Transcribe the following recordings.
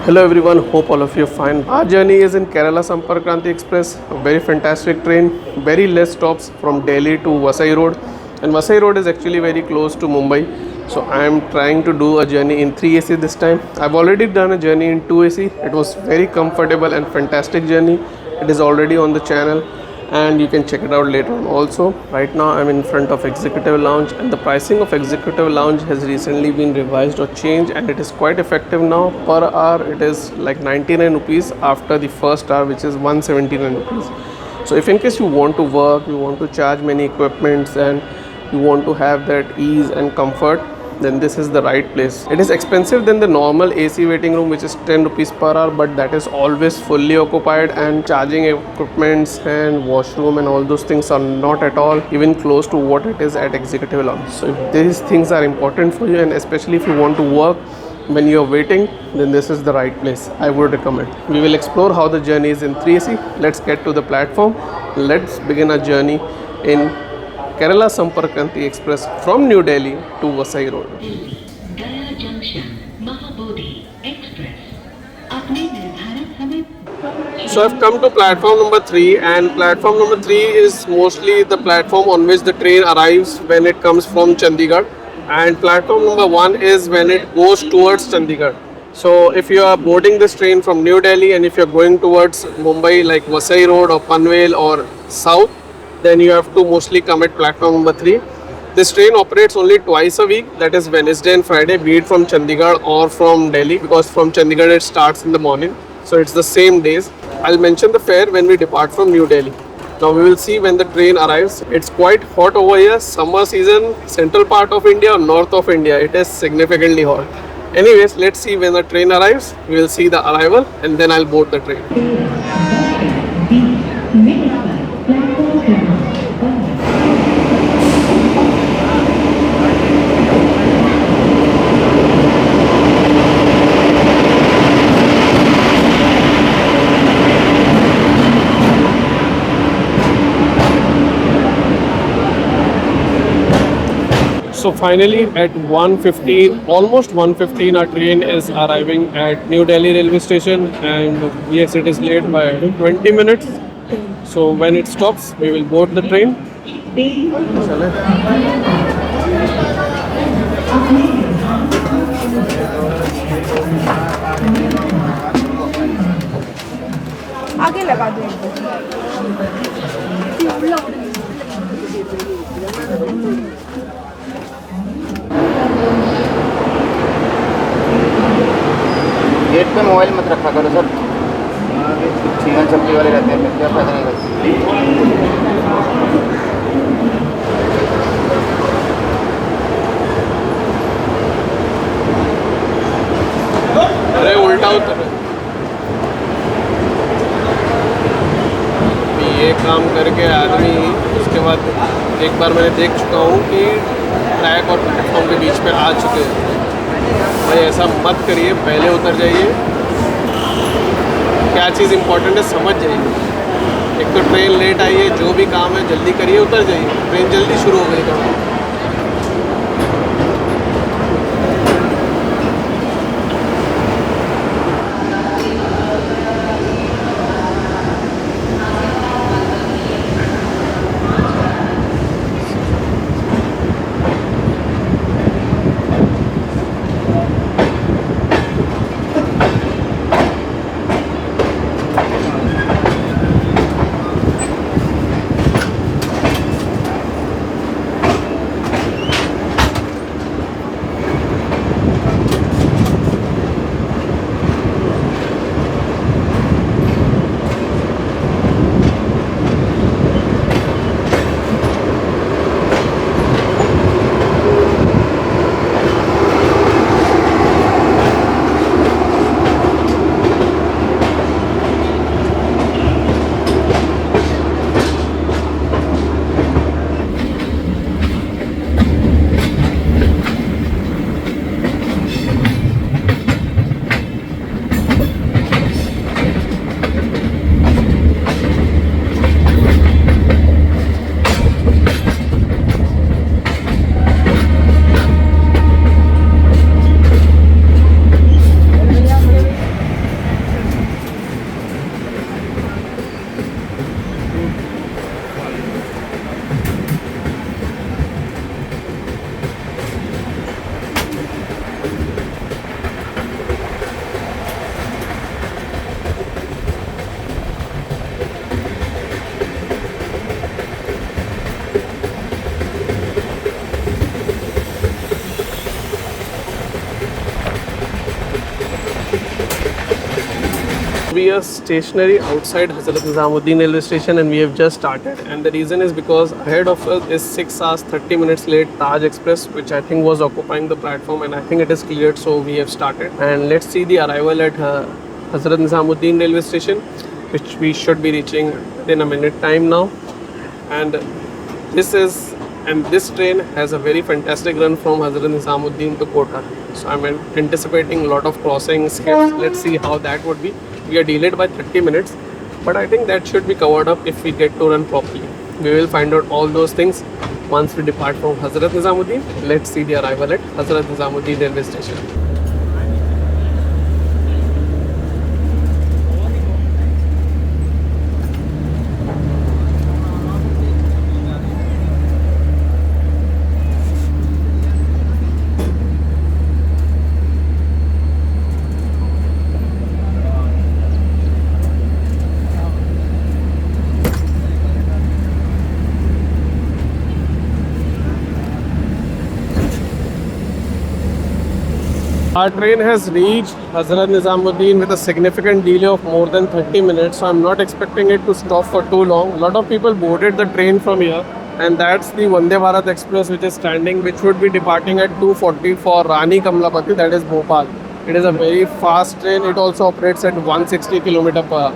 Hello everyone, hope all of you are fine. Our journey is in Kerala Sampark Kranti Express, a very fantastic train, very less stops from Delhi to Vasai Road. And Vasai Road is actually very close to Mumbai. So I am trying to do a journey in 3AC this time. I've already done a journey in 2AC. It was very comfortable and fantastic journey. It is already on the channel and you can check it out later on also. Right now I'm in front of executive lounge and the pricing of executive lounge has recently been revised or changed and it is quite effective now. Per hour it is like 99 rupees after the first hour, which is 179 rupees. So if in case you want to work, you want to charge many equipments and you want to have that ease and comfort, then this is the right place. It is expensive than the normal AC waiting room, which is 10 rupees per hour, but that is always fully occupied and charging equipments and washroom and all those things are not at all even close to what it is at executive lounge. So if these things are important for you and especially if you want to work when you are waiting, then this is the right place. I would recommend. We will explore how the journey is in 3AC. Let's get to the platform. Let's begin our journey in Kerala Sampark Kranti Express from New Delhi to Vasai Road. So I've come to platform number 3 and platform number 3 is mostly the platform on which the train arrives when it comes from Chandigarh, and platform number 1 is when it goes towards Chandigarh. So if you are boarding this train from New Delhi and if you're going towards Mumbai like Vasai Road or Panvel or south, then you have to mostly come at platform number 3. This train operates only twice a week, that is Wednesday and Friday, be it from Chandigarh or from Delhi, because from Chandigarh it starts in the morning. So it's the same days. I'll mention the fare when we depart from New Delhi. Now we will see when the train arrives. It's quite hot over here. Summer season, central part of India or north of India, it is significantly hot. Anyways, let's see when the train arrives. We will see the arrival and then I'll board the train. So finally at 1:15, almost 1:15, our train is arriving at New Delhi railway station, and yes, it is late by 20 minutes. So when it stops, we will board the train. आगे लगा दो gate पे mobile मत रखा करो sir, छीना चपटी वाले रहते हैं, फिर क्या फायदा नहीं करते। अरे उल्टा उतर, ये काम करके आदमी उसके बाद एक बार मैंने देख चुका हूँ कि ट्रैक और प्लेटफॉर्म के बीच में आ चुके हैं। भाई ऐसा मत करिए, पहले उतर जाइए। क्या चीज़ इम्पोर्टेंट है समझ जाइए। एक तो ट्रेन लेट आई है, जो भी काम है जल्दी करिए, उतर जाइए। ट्रेन जल्दी शुरू हो गई थोड़ा। We are stationary outside Hazrat Nizamuddin railway station and we have just started, and the reason is because ahead of us is 6 hours 30 minutes late Taj Express, which I think was occupying the platform, and I think it is cleared, so we have started. And let's see the arrival at Hazrat Nizamuddin railway station, which we should be reaching in a minute time now. And this train has a very fantastic run from Hazrat Nizamuddin to Kota. So I'm anticipating a lot of crossings. Let's see how that would be. We are delayed by 30 minutes, but I think that should be covered up if we get to run properly. We will find out all those things once we depart from Hazrat Nizamuddin. Let's see the arrival at Hazrat Nizamuddin railway station. Our train has reached Hazrat Nizamuddin with a significant delay of more than 30 minutes, so I'm not expecting it to stop for too long. A lot of people boarded the train from here, and that's the Vande Bharat Express which is standing, which would be departing at 2:40 for Rani Kamlapati, that is Bhopal. It is a very fast train. It also operates at 160 km per hour.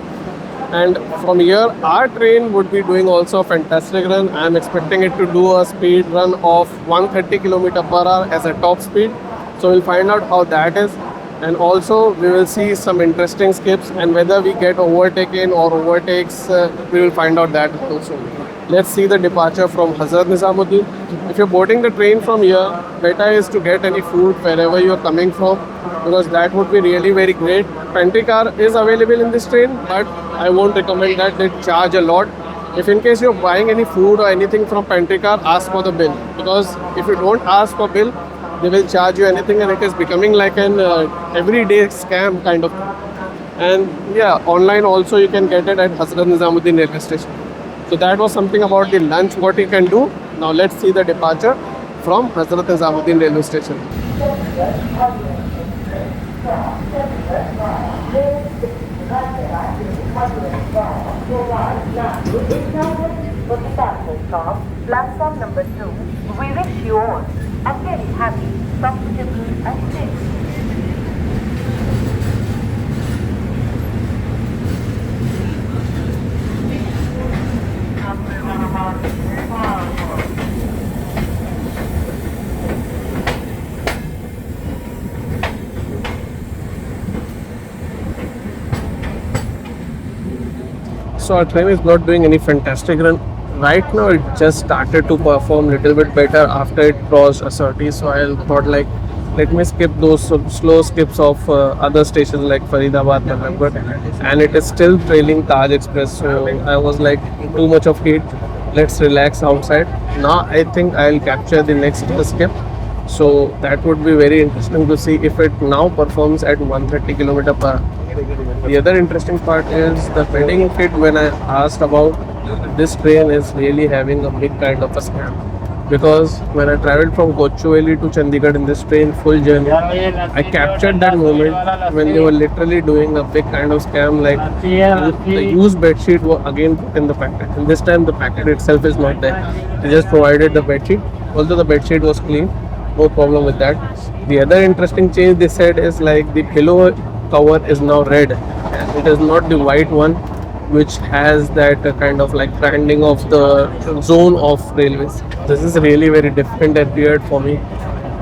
And from here, our train would be doing also a fantastic run. I'm expecting it to do a speed run of 130 km per hour as a top speed. So we'll find out how that is, and also we will see some interesting skips, and whether we get overtaken or overtakes, we will find out that also. Let's see the departure from Hazrat Nizamuddin. If you're boarding the train from here, better is to get any food wherever you're coming from, because that would be really very great. Pantry car is available in this train, but I won't recommend that. They charge a lot. If in case you're buying any food or anything from pantry car, ask for the bill, because if you don't ask for bill, they will charge you anything, and it is becoming like an everyday scam kind of thing. And yeah, online also you can get it at Hazrat Nizamuddin railway station. So that was something about the lunch, what you can do. Now let's see the departure from Hazrat Nizamuddin railway station. Platform number 2. We wish you all a very happy, comfortable and safe. So our train is not doing any fantastic run. Right now it just started to perform little bit better after it crossed Asserti. So I thought like, let me skip those slow skips of other stations like Faridabad, Manavgat, and it is still trailing Taj Express. So I was like, too much of heat. Let's relax outside. Now I think I'll capture the next skip. So that would be very interesting to see if it now performs at 130 km per hour. The other interesting part is the wedding kit. When I asked about this train, is really having a big kind of a scam, because when I traveled from Kochuveli to Chandigarh in this train full journey, I captured that moment when they were literally doing a big kind of scam, like the used bedsheet were again put in the packet, and this time the packet itself is not there. They just provided the bedsheet, although the bedsheet was clean, no problem with that. The other interesting change they said is like the pillow cover is now red, and it is not the white one which has that kind of like branding of the zone of railways. This is really very different and weird for me,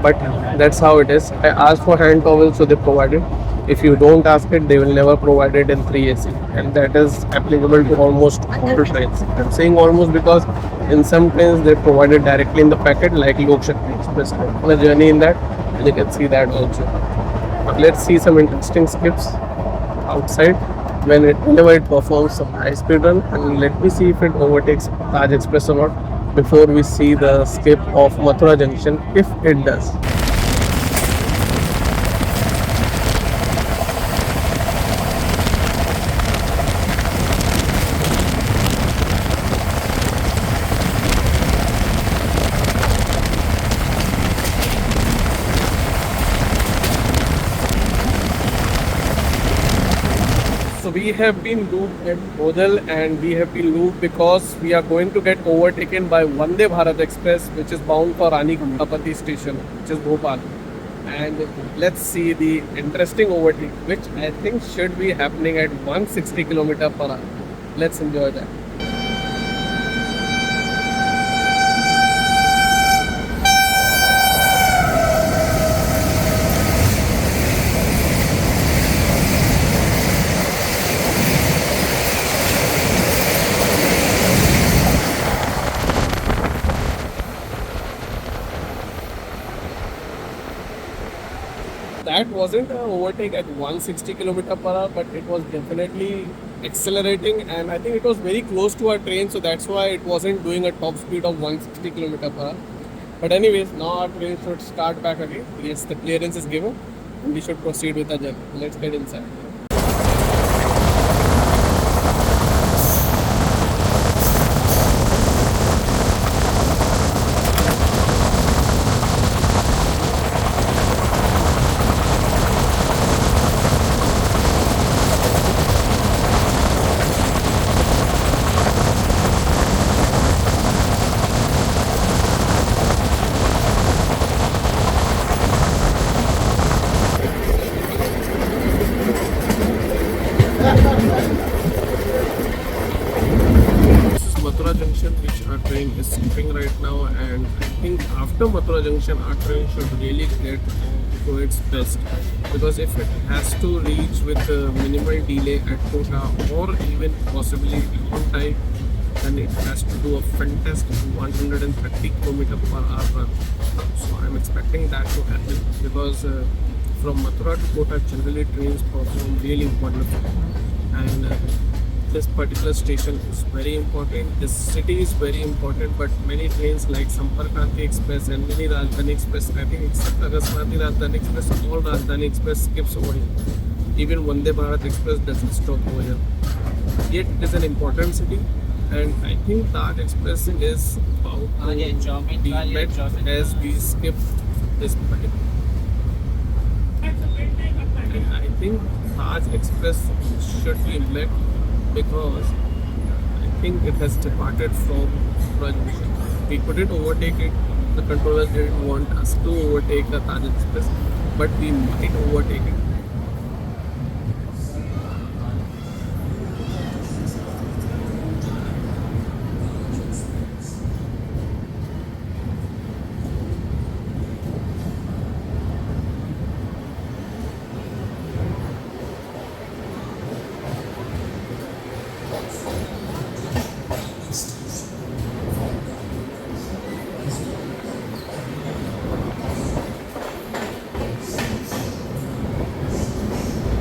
but that's how it is. I asked for hand towel, so they provided. If you don't ask it, they will never provide it in 3AC, and that is applicable to almost all trains. I'm saying almost because in some trains they provide it directly in the packet, like Lok Shakti Express. On a journey in that, and you can see that also. Let's see some interesting skips outside whenever it performs some high speed run, and let me see if it overtakes Taj Express or not before we see the skip of Mathura Junction, if it does. So we have been looped at Bodal, and we have been looped because we are going to get overtaken by Vande Bharat Express, which is bound for Rani Gandapati station, which is Bhopal. And let's see the interesting overtake, which I think should be happening at 160 km per hour. Let's enjoy that. That wasn't an overtake at 160 km per hour, but it was definitely accelerating, and I think it was very close to our train, so that's why it wasn't doing a top speed of 160 km per hour. But anyways, now our train should start back again. Yes, the clearance is given, and we should proceed with our journey. Let's get inside. Mathura Junction, which our train is skipping right now, and I think after Mathura Junction our train should really get to its best, because if it has to reach with minimal delay at Kota or even possibly on time, then it has to do a fantastic 130 km per hour run. So I'm expecting that to happen, because from Mathura to Kota generally trains perform really wonderful, and this particular station is very important. This city is very important, but many trains like Sampark Kranti Express and many Rajdhani Express, I think except Akasmati Rajdhani Express, all Rajdhani Express skips over here. Even Vande Bharat Express doesn't stop over here. Yet it is an important city, and I think Taj Express is about to be met as we skip this particular. And I think Taj Express should be met, because I think it has departed from Rajasthan. We couldn't overtake it. The controllers didn't want us to overtake the Taj Express, but we might overtake it.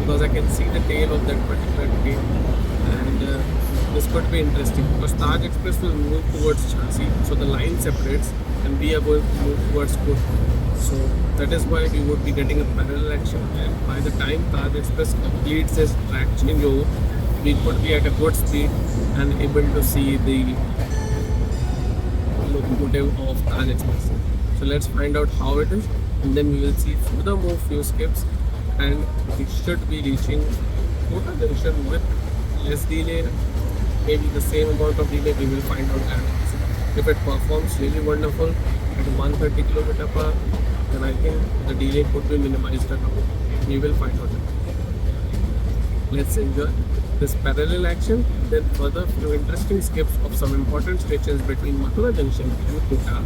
Because I can see the tail of that particular train, and this could be interesting, because Taj Express will move towards Jhansi, so the line separates, and we are going to move towards Kota. So that is why we would be getting a parallel action, and by the time Taj Express completes its track changeover, we could be at a good speed and able to see the locomotive of Taj Express. So let's find out how it is, and then we will see furthermore few skips, and we should be reaching Kota Junction with less delay, maybe the same amount of delay. We will find out that. If it performs really wonderful at 130 km per hour, then I think the delay could be minimized at all. We will find out that. Let's enjoy this parallel action, then further few interesting skips of some important stations between Mathura Junction and Kota.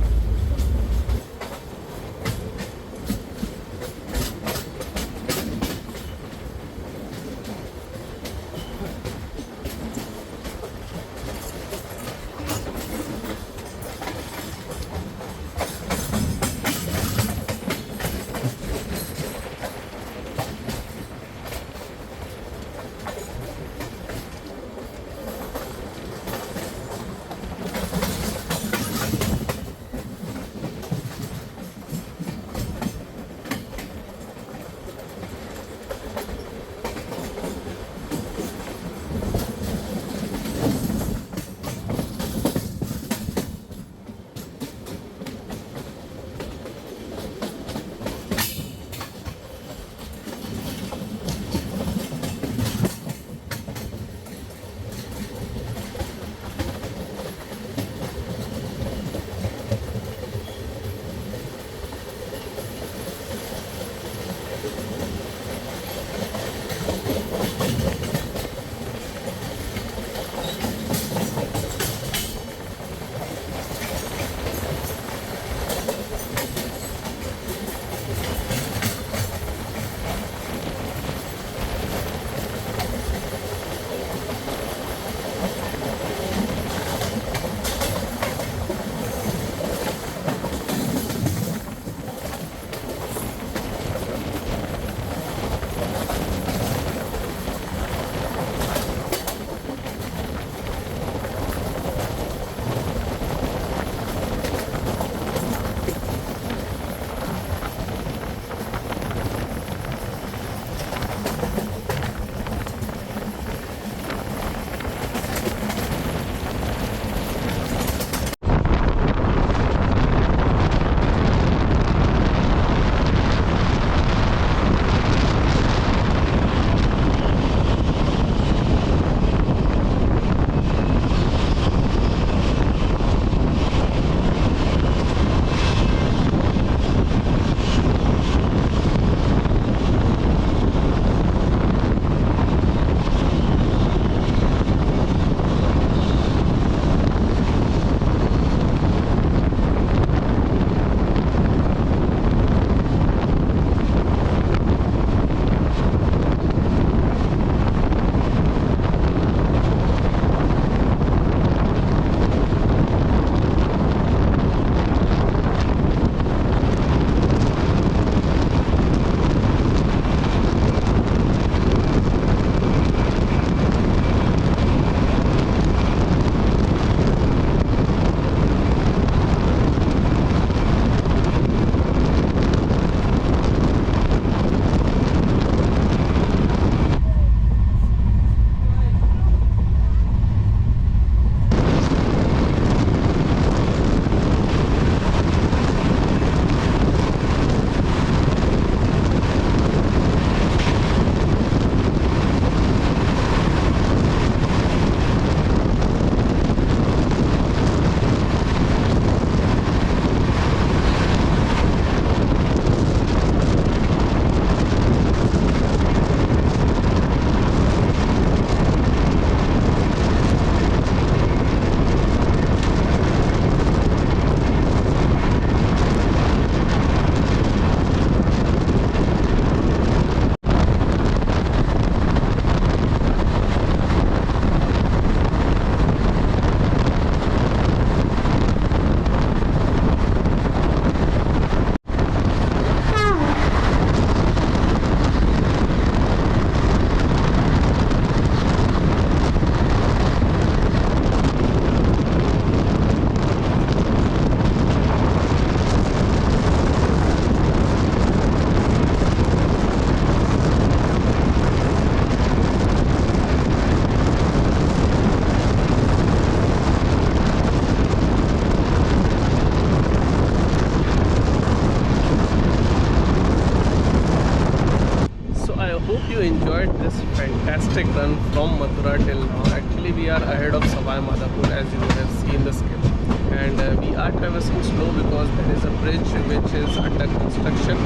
fantastic run from Mathura till now. Actually, we are ahead of Savai Madhapur, as you would have seen the scale. And we are traversing slow because there is a bridge which is under construction,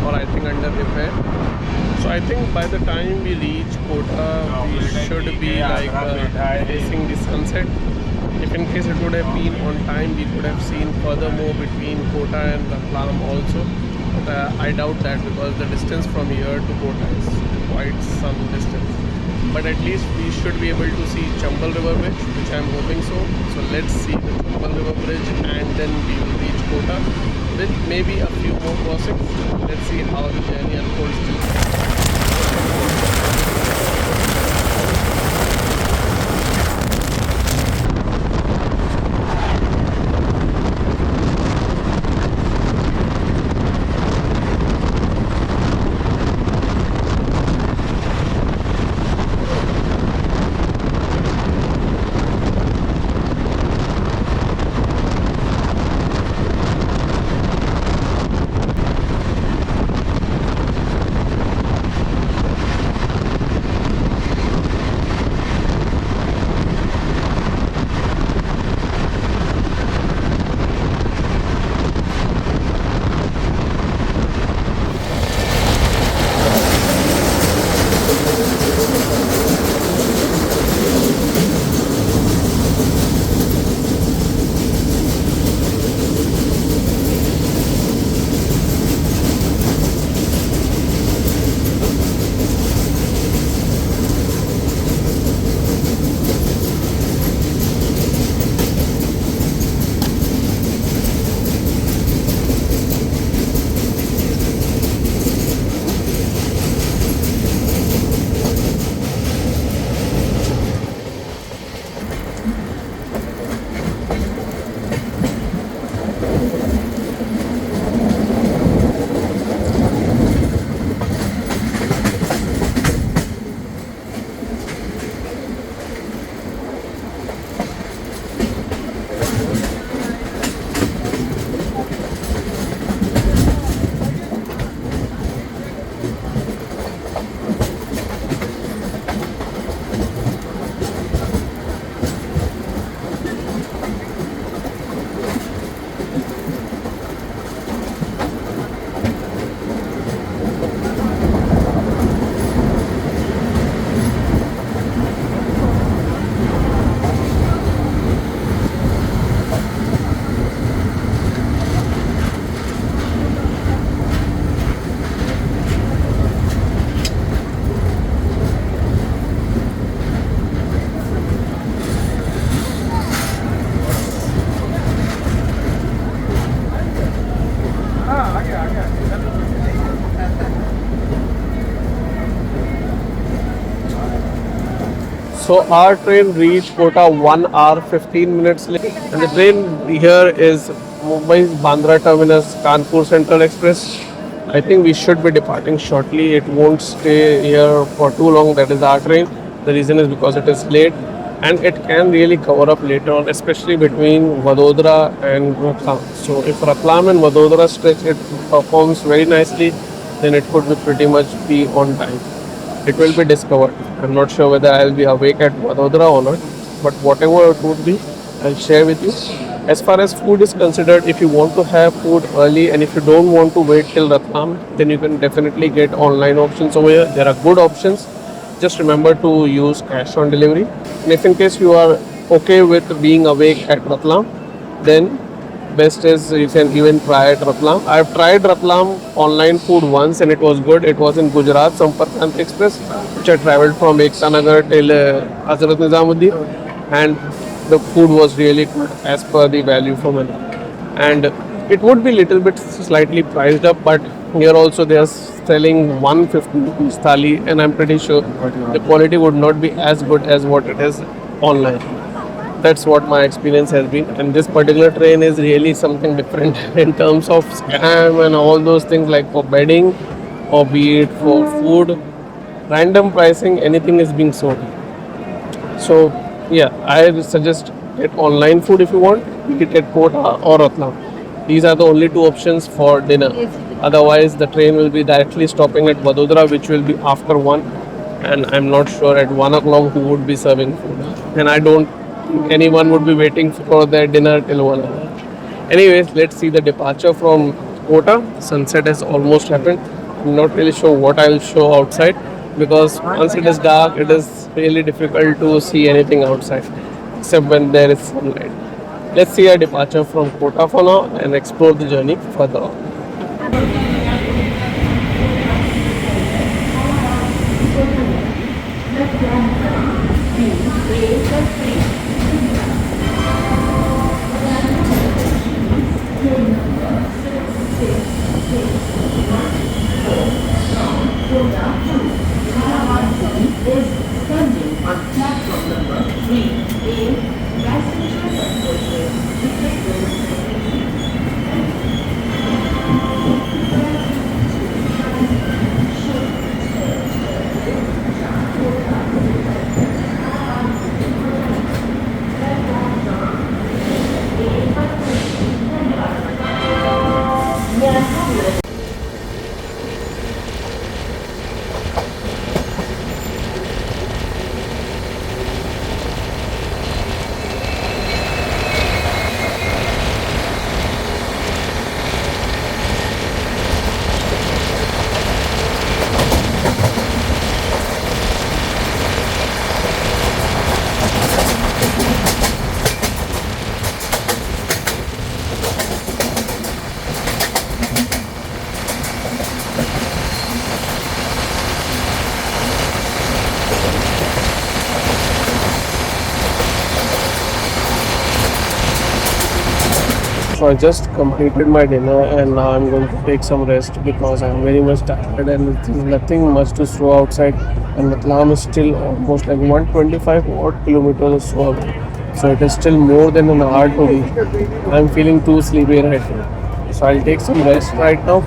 or I think under repair. So I think by the time we reach Kota, we should be like facing the sunset. If in case it would have been on time, we could have seen furthermore between Kota and Ratlam also. But I doubt that because the distance from here to Kota is quite some distance. But at least we should be able to see Chambal River Bridge, which I am hoping so. So let's see the Chambal River Bridge and then we will reach Kota with maybe a few more crossings. Let's see how the journey unfolds. So our train reached Kota 1 hour 15 minutes late, and the train here is Mumbai's Bandra terminus Kanpur Central Express. I think we should be departing shortly. It won't stay here for too long. That is our train. The reason is because it is late, and it can really cover up later on, especially between Vadodara and Ratlam. So if Ratlam and Vadodara stretch it performs very nicely, then it could be pretty much be on time. It will be discovered. I'm not sure whether I'll be awake at Vadodara or not, but whatever it would be, I'll share with you. As far as food is considered, if you want to have food early and if you don't want to wait till Ratlam, then you can definitely get online options over here. There are good options. Just remember to use cash on delivery. And if in case you are okay with being awake at Ratlam, then best is you can even try at Ratlam. I've tried Ratlam online food once and it was good. It was in Gujarat Sampark Kranti Express, which I travelled from Nagar till Hazrat Nizamuddin, and the food was really good as per the value for money. And it would be little bit slightly priced up, but here also they are selling 150 rupees thali, and I'm pretty sure the quality would not be as good as what it is online. That's what my experience has been, and this particular train is really something different in terms of scam and all those things, like for bedding or be it for food, random pricing, anything is being sold. So yeah, I suggest get online food if you want, be it at Kota or Ratlam. These are the only two options for dinner. Otherwise, the train will be directly stopping at Vadodara, which will be after 1, and I'm not sure at 1 o'clock who would be serving food. And I don't think anyone would be waiting for their dinner till 1 hour. Anyways, let's see the departure from Kota. Sunset has almost happened. I'm not really sure what I'll show outside because once it is dark, it is really difficult to see anything outside except when there is sunlight. Let's see our departure from Kota for now and explore the journey further on. So I just completed my dinner and now I'm going to take some rest because I'm very much tired and there's nothing much to show outside, and Matlam is still almost like 125 odd kilometers or so. So it is still more than an hour to reach. I'm feeling too sleepy right now. So I'll take some rest right now.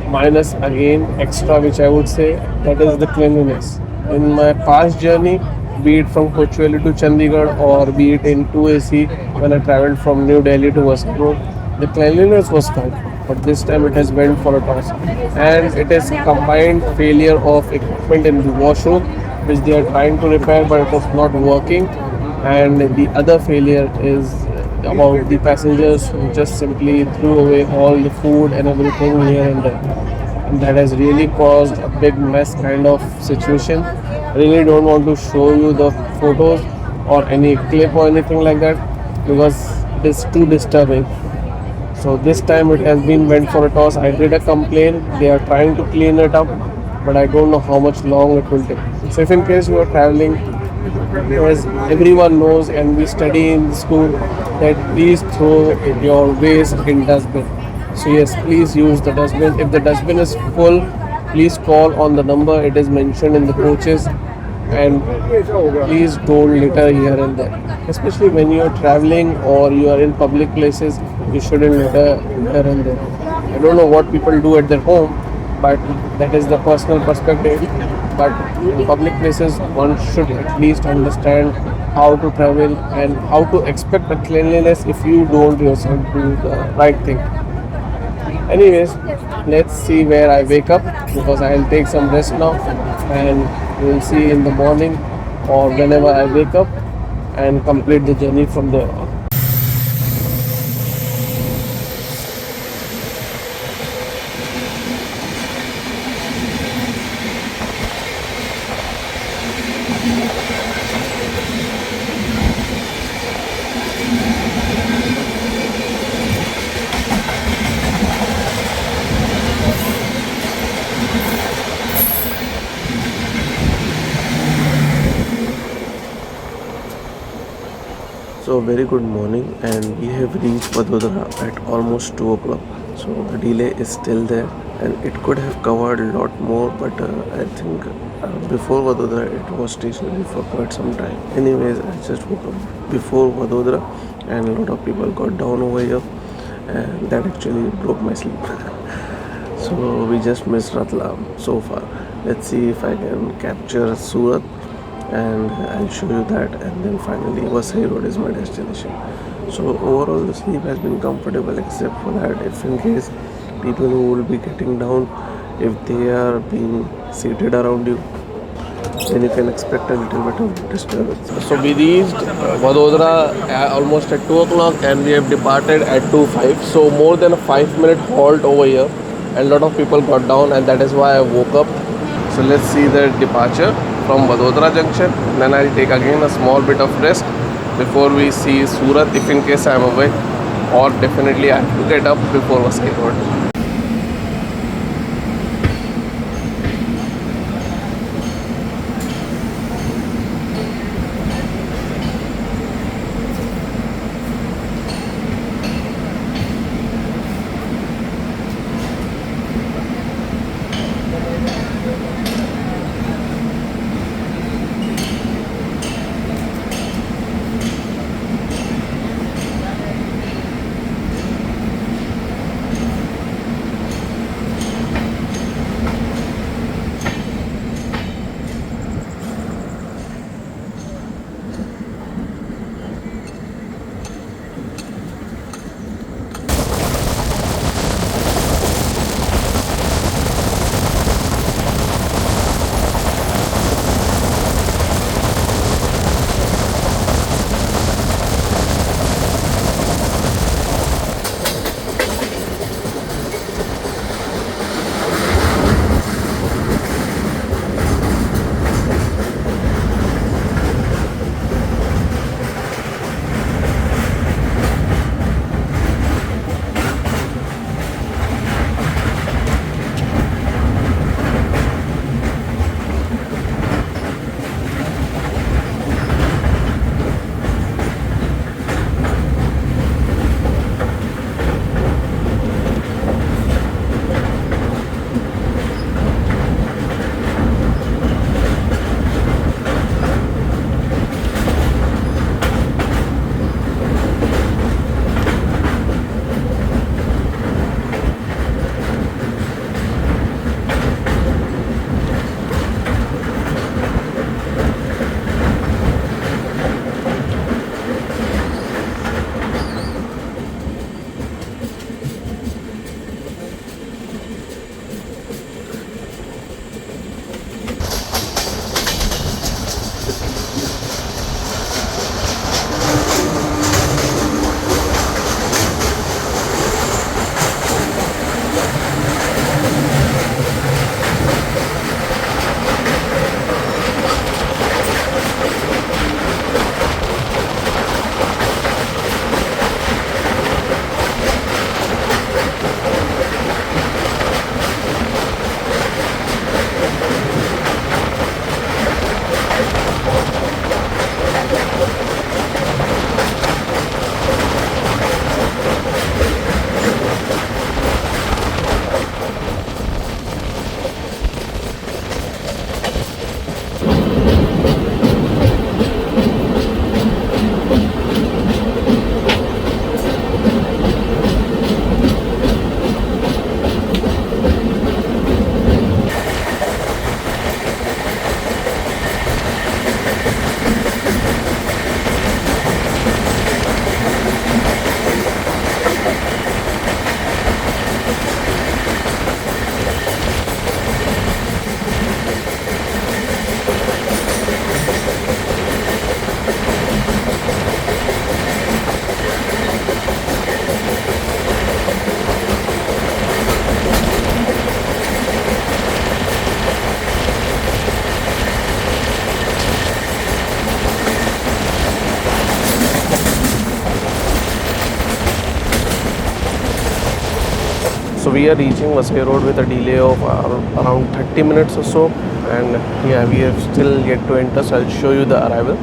Minus again extra which I would say, that is the cleanliness. In my past journey, be it from Kochuveli to Chandigarh or be it in 2AC when I travelled from New Delhi to Vasai Road, the cleanliness was fine. But this time it has went for a toss. And it is combined failure of equipment in the washroom which they are trying to repair but it was not working. And the other failure is about the passengers who just simply threw away all the food and everything here and there. And that has really caused a big mess kind of situation. Really don't want to show you the photos or any clip or anything like that because it is too disturbing. So this time it has been went for a toss. I did a complaint. They are trying to clean it up, but I don't know how much long it will take. So if in case you are traveling, as everyone knows and we study in school, that please throw your waste in dustbin. So yes, please use the dustbin. If the dustbin is full, please call on the number it is mentioned in the coaches, and please don't litter here and there. Especially when you are traveling or you are in public places, you shouldn't litter here and there. I don't know what people do at their home, but that is the personal perspective. But in public places, one should at least understand how to travel and how to expect the cleanliness if you don't yourself do the right thing. Anyways, let's see where I wake up because I'll take some rest now and we'll see in the morning or whenever I wake up and complete the journey from there on. So very good morning, and we have reached Vadodara at almost 2 o'clock. So the delay is still there and it could have covered a lot more, but I think before Vadodara it was stationary for quite some time. Anyways, I just woke up before Vadodara and a lot of people got down over here and that actually broke my sleep. So we just missed Ratlam so far. Let's see if I can capture Surat and I'll show you that, and then finally Vasai Road is my destination. So overall the sleep has been comfortable except for that if in case people who will be getting down, if they are being seated around you, then you can expect a little bit of disturbance. So we reached Vadodara almost at 2 o'clock and we have departed at 2:05. So more than a 5-minute halt over here. A lot of people got down and that is why I woke up. So let's see the departure from Vadodara junction. Then I'll take again a small bit of rest before we see Surat if in case I am awake, or definitely I have to get up before Vasai Road. So we are reaching Vasai Road with a delay of around 30 minutes or so, and yeah, we have still yet to enter, so I'll show you the arrival.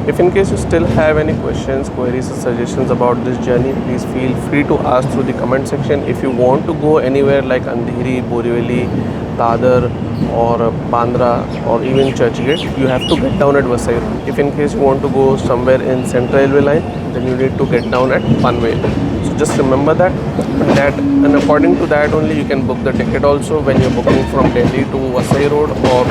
If in case you still have any questions, queries or suggestions about this journey, please feel free to ask through the comment section. If you want to go anywhere like Andheri, Borivali, Dadar or Bandra or even Churchgate, you have to get down at Vasai Road. If in case you want to go somewhere in Central Railway line, then you need to get down at Panvel. So just remember that, and according to that only you can book the ticket also when you're booking from Delhi to Vasai Road or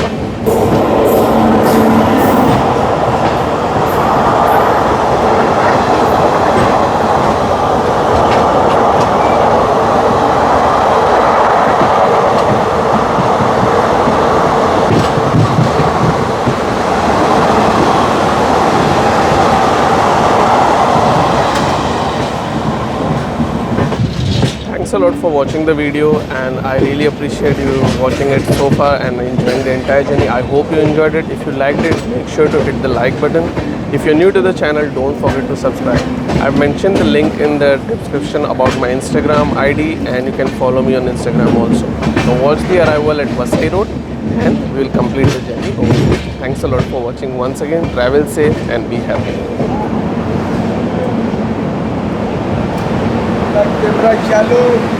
for watching the video, and I really appreciate you watching it so far and enjoying the entire journey. I hope you enjoyed it. If you liked it, make sure to hit the like button. If you're new to the channel, don't forget to subscribe. I've mentioned the link in the description about my Instagram ID, and you can follow me on Instagram also. Now watch the arrival at Vasai Road, and we will complete the journey home. Thanks a lot for watching once again. Travel safe and be happy. Camera चालू